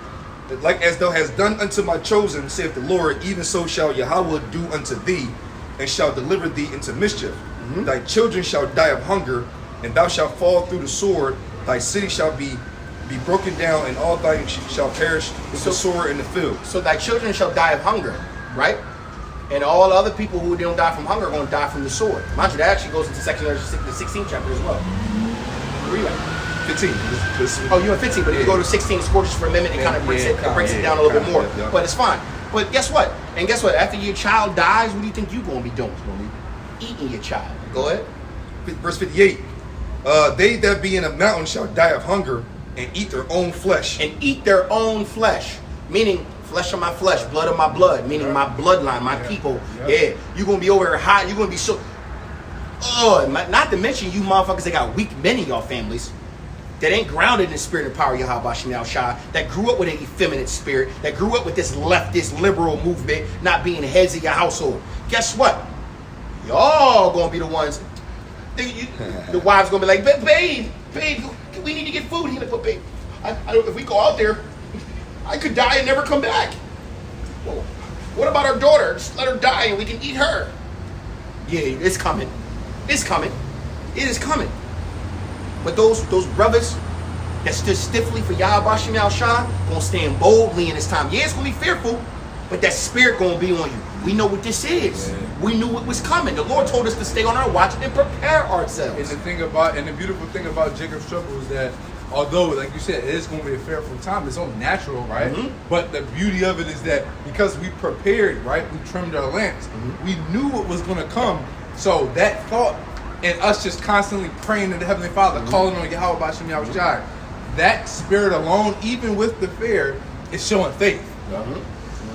Like as thou hast done unto my chosen, saith the Lord, even so shall Yahweh do unto thee, and shall deliver thee into mischief. Mm-hmm. Thy children shall die of hunger, and thou shalt fall through the sword. Thy city shall be broken down, and all thine shall perish with the sword in the field. So thy children shall die of hunger, right? And all other people who don't die from hunger are going to die from the sword. Mind you, that actually goes into the 16th chapter as well. Where are you at? 15. Oh, you're at 15, but if you go to 16, Scorches for Amendment, it kind of breaks it down a little bit more. Yeah. But it's fine. But guess what? And guess what? After your child dies, what do you think you're going to be doing? Eating eating your child. Go ahead. Verse 58. They that be in a mountain shall die of hunger and eat their own flesh. And eat their own flesh, meaning flesh of my flesh, blood of my blood, meaning my bloodline, my people. Yeah, you're gonna be over here hot. You're gonna be so. Oh, not to mention you motherfuckers that got weak men in your families that ain't grounded in the spirit and power of Yahweh Shem Shai, that grew up with an effeminate spirit, that grew up with this leftist liberal movement, not being heads of your household. Guess what? Y'all gonna be the ones. The wives gonna be like, babe, we need to get food. He like, but babe, if we go out there, I could die and never come back. Well, what about our daughter? Just let her die and we can eat her. Yeah, it's coming. It's coming. It is coming. But those brothers that stood stiffly for Yahweh Shem Shai gonna stand boldly in this time. Yeah, it's gonna be fearful, but that spirit gonna be on you. We know what this is. Yeah. We knew it was coming. The Lord told us to stay on our watch and prepare ourselves. And the beautiful thing about Jacob's trouble is that although, like you said, it is going to be a fearful time, it's all natural, right? Mm-hmm. But the beauty of it is that because we prepared, right, we trimmed our lamps, we knew what was going to come. So that thought and us just constantly praying to the Heavenly Father, calling on Yahweh B'Shem Yahushai, that spirit alone, even with the fear, is showing faith.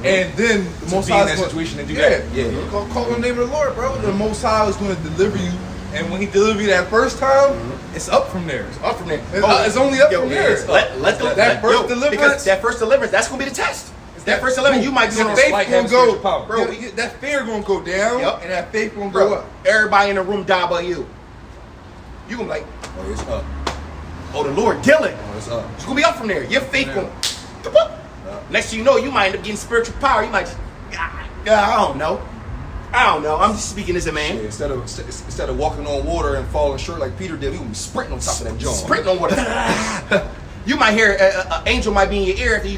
And then the Most High is in that situation to do that. Yeah. Call on the name of the Lord, bro. The Most High is going to deliver you. And when he delivers you that first time, it's up from there. It's up from there. It's only up from there. That first deliverance. Because that first deliverance, that's going to be the test. That first deliverance, you might be on faith going to go, bro. That fear going to go down, and that faith going to go up. Everybody in the room die by you. You going to be like, oh, it's up. Oh, the Lord killing. Oh, it's up. It's going to be up from there. Your faith going to... Next thing you know, you might end up getting spiritual power. You might just, I don't know. I'm just speaking as a man. Yeah, instead of walking on water and falling short like Peter did, we would be sprinting on top of that joint. Sprinting on water. You might hear an angel might be in your ear after you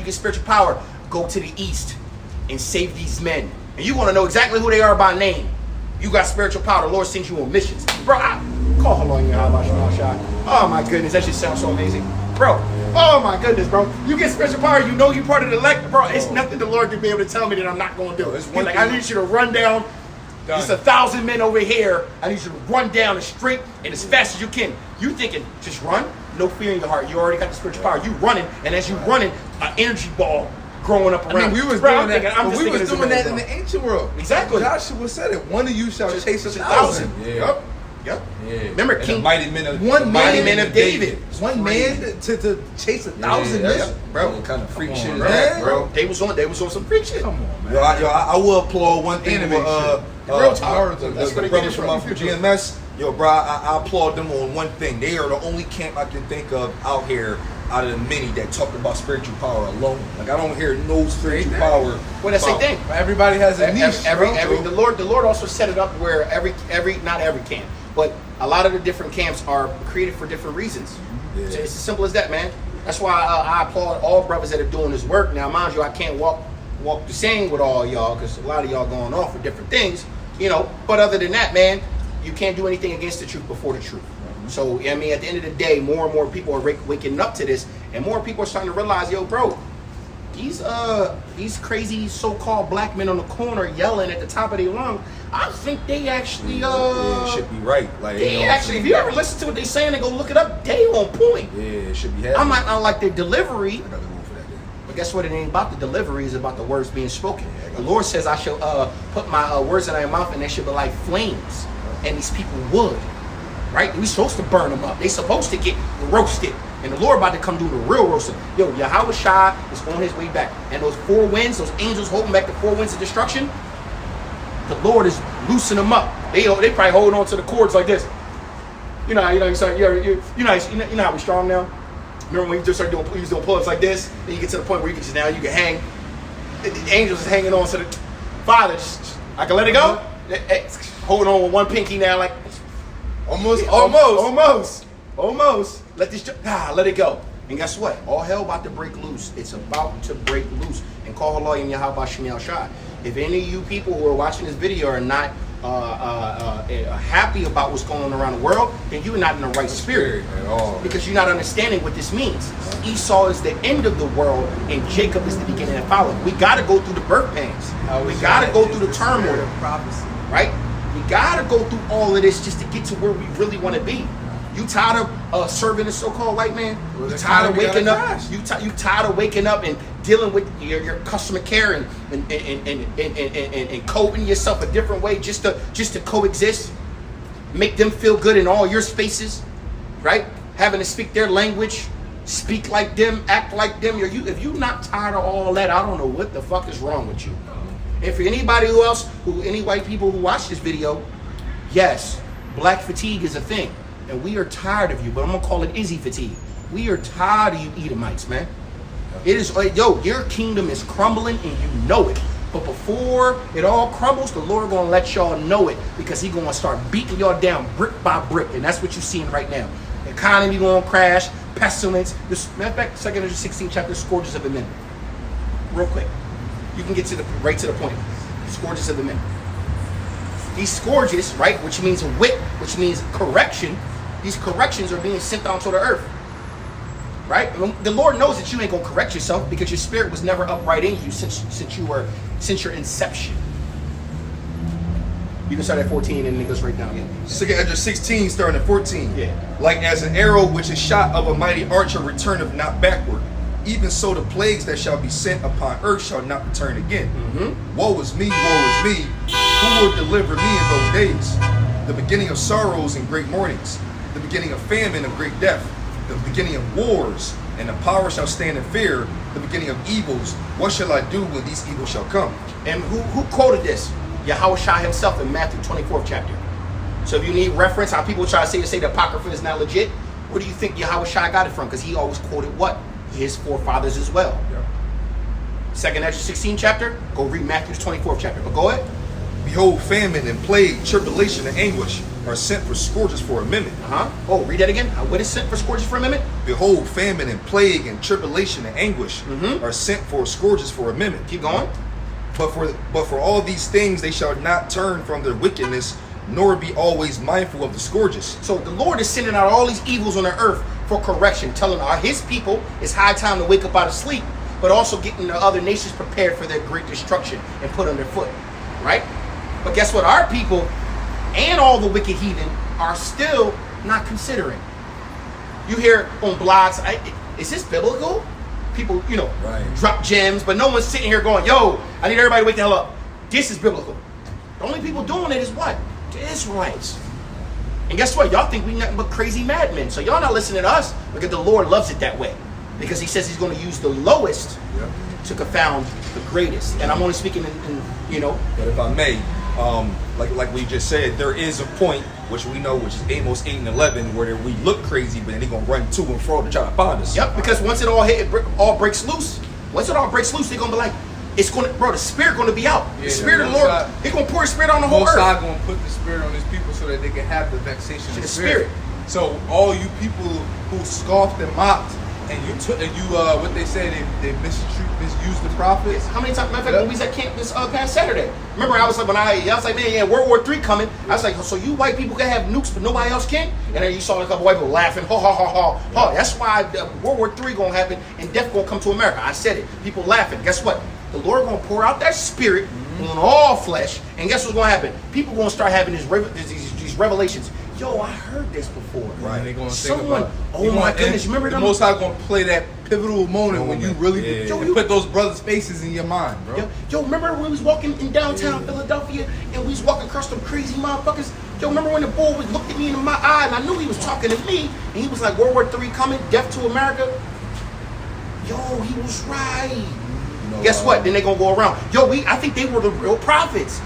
get spiritual power. Go to the east and save these men, and you want to know exactly who they are by name. You got spiritual power. The Lord sends you on missions, bro. Call Halon Yahweh. Oh my goodness, that just sounds so amazing, bro. Oh my goodness, bro. You get spiritual power, you know you're part of the elect, bro. It's nothing the Lord can be able to tell me that I'm not going to do. It's like, I need you to run down. There's 1,000 men over here. I need you to run down the street and as fast as you can. You thinking, just run? No fear in your heart. You already got the spiritual power. You running, and as you running, an energy ball growing up around. I mean, we was doing that in the ancient world. Exactly. Joshua said it. One of you shall chase 1,000. Yeah. Yep. Yeah. Remember, King, mighty men of David. One man to chase 1,000 men, bro. What kind of freak shit is that, bro? They was on some freak shit. Come on, man. Yo, I will applaud one thing. The brothers from GMS. Yo, bro, I applaud them on one thing. They are the only camp I can think of out here, out of the many, that talk about spiritual power alone. Like, I don't hear no spiritual power. Well, that's the thing. Everybody has a niche. The Lord also set it up where not every camp, but a lot of the different camps are created for different reasons. Yeah. So it's as simple as that, man. That's why I applaud all brothers that are doing this work. Now, mind you, I can't walk the same with all y'all because a lot of y'all going off for different things, you know. But other than that, man, you can't do anything against the truth before the truth. So, I mean, at the end of the day, more and more people are waking up to this, and more people are starting to realize, yo, bro, these crazy so-called black men on the corner yelling at the top of their lungs, I think they actually it should be right. Like, they actually, if you ever listen to what they saying and go look it up, they on point. Yeah, it should be happening. I might not like their delivery, I got to go for that day. but guess what? It ain't about the delivery; it's about the words being spoken. The Lord says, "I shall put my words in their mouth, and they should be like flames." And these people would, right? We supposed to burn them up. They supposed to get roasted. And the Lord about to come do the real roasting. Yo, Yahweh Shai is on his way back. And those four winds, those angels holding back the four winds of destruction, the Lord is loosening them up. They probably holding on to the cords like this. You know how we're strong now? Remember when you just start doing pull-ups like this? Then you get to the point where you can hang. The angels is hanging on to the Father. I can let it go? Holding on with one pinky now, like almost. Let it go. And guess what? All hell about to break loose. It's about to break loose. And call Allah and Yahweh Shem Shai. If any of you people who are watching this video are not happy about what's going on around the world, then you're not in the right spirit at all. Because you're not understanding what this means. Esau is the end of the world, and Jacob is the beginning and follow. We got to go through the birth pains. We got to go through the turmoil. Right? We gotta go through all of this just to get to where we really want to be. You tired of serving the so-called white man? Well, You the tired of economy waking gotta up? crash. You tired of waking up and dealing with your customer care and coding yourself a different way just to coexist? Make them feel good in all your spaces, right? Having to speak their language, speak like them, act like them. If you're not tired of all that, I don't know what the fuck is wrong with you. And for anybody any white people who watch this video, yes, black fatigue is a thing. And we are tired of you, but I'm gonna call it Izzy fatigue. We are tired of you Edomites, man. It is, your kingdom is crumbling and you know it. But before it all crumbles, the Lord gonna let y'all know it, because he gonna start beating y'all down brick by brick. And that's what you're seeing right now. The economy gonna crash, pestilence. Matter of fact, 2 Ezra 16 chapter, scourges of the men. Real quick. You can get right to the point. Scourges of the men. These scourges, right, which means a whip, which means correction, these corrections are being sent down to the earth. Right? The Lord knows that you ain't gonna correct yourself, because your spirit was never upright in you since your inception. You can start at 14 and it goes right down again. 2 Ezra 16, starting at 14. Yeah. Like as an arrow which is shot of a mighty archer returneth not backward, even so the plagues that shall be sent upon earth shall not return again. Woe is me, woe is me. Who will deliver me in those days? The beginning of sorrows and great mournings, the beginning of famine and great death, the beginning of wars, and the power shall stand in fear, the beginning of evils. What shall I do when these evils shall come? And who quoted this? Yahushua himself in Matthew 24th chapter. So if you need reference, how people try to say the Apocrypha is not legit, where do you think Yahushua got it from? Because he always quoted what? His forefathers as well. Yeah. 2 Ezra 16 chapter, go read Matthew's 24th chapter. But go ahead. Behold, famine and plague, tribulation and anguish are sent for scourges for a minute. Oh, read that again. What is sent for scourges for a minute? Behold, famine and plague and tribulation and anguish are sent for scourges for a minute. Keep going. But for all these things they shall not turn from their wickedness, nor be always mindful of the scourges. So the Lord is sending out all these evils on the earth for correction, telling his people it's high time to wake up out of sleep, but also getting the other nations prepared for their great destruction and put on their foot, right? But guess what? Our people and all the wicked heathen are still not considering. You hear on blogs, is this biblical? People, Right. drop gems, but no one's sitting here going, yo, I need everybody to wake the hell up. This is biblical. The only people doing it is what? The Israelites. And guess what? Y'all think we nothing but crazy madmen. So y'all not listening to us, because the Lord loves it that way. Because he says he's going to use the lowest to confound the greatest. And I'm only speaking in But if I may, like we just said, there is a point which we know, which is Amos 8 and 11, where we look crazy, but then they're gonna run to and fro to try to find us. Yep, because once it all all breaks loose, once it all breaks loose, they're gonna be like, it's gonna, bro, the spirit gonna be out. The spirit of the Lord, he's gonna pour his spirit on the whole Most earth. High gonna put the spirit on his people so that they can have the vexation of The the spirit. So all you people who scoffed and mocked, and what they say, they misused the prophets. How many times, matter of fact, when we was at camp this past Saturday, remember I was like, man, yeah, World War III coming. I was like, so you white people can have nukes, but nobody else can? And then you saw a couple white people laughing, ha, ha, ha, ha, ha. That's why World War III gonna happen and death gonna come to America. I said it. People laughing. Guess what? The Lord gonna pour out that spirit on all flesh, and guess what's gonna happen? People gonna start having these revelations. Yo, I heard this before. Right. And they're gonna Someone, think about. oh my goodness, you remember the them? Most High gonna play that pivotal moment when you really put those brothers' faces in your mind, bro. Yo, remember when we was walking in downtown Philadelphia and we was walking across them crazy motherfuckers? Yo, remember when the boy was looking at me in my eye and I knew he was talking to me and he was like, World War III coming, death to America? Yo, he was right. Guess what? Then they gonna go around. Yo, I think they were the real prophets.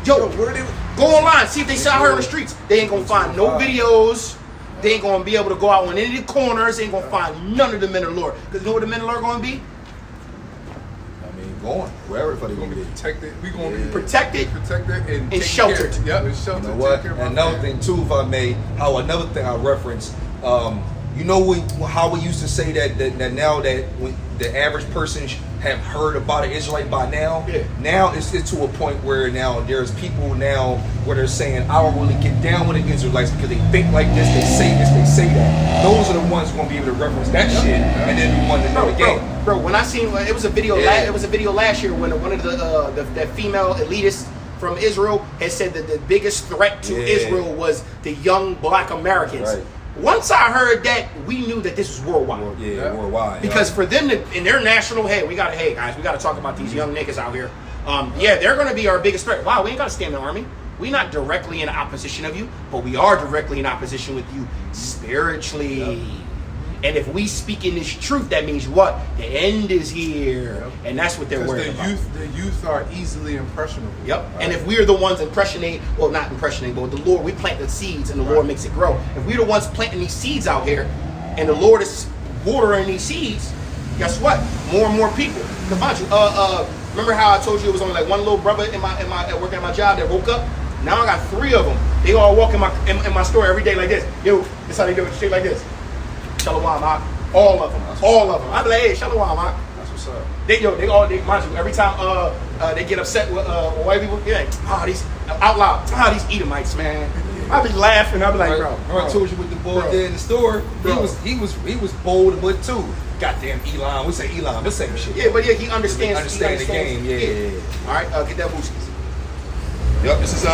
Where they go online, see if they saw her in the streets. They ain't gonna find no videos. They ain't gonna be able to go out on any of the corners. They ain't gonna find none of the men of the Lord. Because you know where the men of the Lord gonna be? I mean, going wherever the fuck We they gonna gonna be be. protected. We gonna be Protected. and taken sheltered. care of. Yep, and sheltered. You know what? Take care of our Another family. thing too, if I may, another thing I referenced. You know how we used to say that now that when the average person have heard about an Israelite by now. Yeah. Now it's to a point where now there's people now where they're saying I don't really get down with the Israelites because they think like this, they say this, they say that. Those are the ones who gonna be able to reference that shit and then be one to know the game. Bro, when I seen it was a video, Yeah. it was a video last year when one of the female elitists from Israel has said that the biggest threat to Yeah. Israel was the young black Americans. Right. Once I heard that, we knew that this was worldwide. Yeah, worldwide. Because for them to, in their national, hey guys, we gotta talk about these young niggas out here. Yeah, they're gonna be our biggest threat. Wow, we ain't gotta stand in the army. We're not directly in opposition of you, but we are directly in opposition with you spiritually. And if we speak in this truth, that means what? The end is here. And that's what they're Because worried about. the youth are easily impressionable. Yep. And if we're the ones impressionating, well, not impressionating, but with the Lord, we plant the seeds and the Lord makes it grow. If we're the ones planting these seeds out here and the Lord is watering these seeds, guess what? More and more people. Because mind you, remember how I told you it was only like one little brother in my working at my job that woke up? Now I got 3 of them. They all walk in my store every day like this. Yo, this how they do it, straight like this. Shalom, all of them. I be like, hey, shalom, That's what's up. they mind you, every time they get upset with white people, they're like, these out loud, these Edomites, man. I be laughing, I be like, bro. I told you what the boy did in the store. Bro. He was bold, but too. Goddamn Elon. We say Elon, the same shit. Yeah, but yeah, he understands. Understand the game, yeah. All right, get that boost. Yep, this is we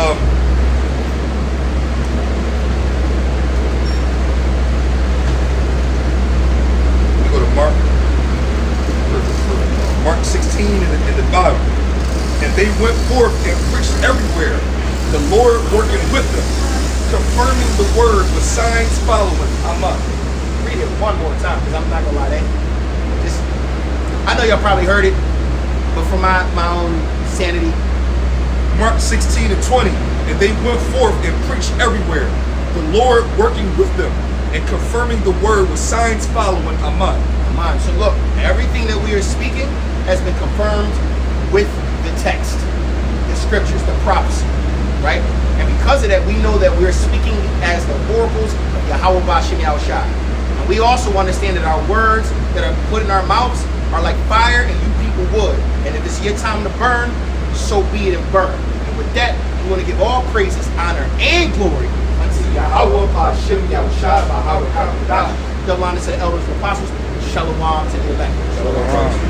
go to Mark 16 in the Bible. And they went forth and preached everywhere, the Lord working with them, confirming the word with signs following. I'm up. Read it one more time, because I'm not gonna lie, I know y'all probably heard it, but for my own sanity. Mark 16 and 20. And they went forth and preached everywhere, the Lord working with them and confirming the word with signs following. Amen. Amen. So look, everything that we are speaking has been confirmed with the text, the scriptures, the prophecy, right? And because of that, we know that we're speaking as the oracles of Yahweh Bashem Yahushua. And we also understand that our words that are put in our mouths are like fire and you people wood. And if it's your time to burn, so be it and burn. And with that, we want to give all praises, honor, and glory unto Yahweh Bashem Yahushua, Bahawah Kakadash. Double honor to the elders and apostles. Shalom to the elect. Shalom.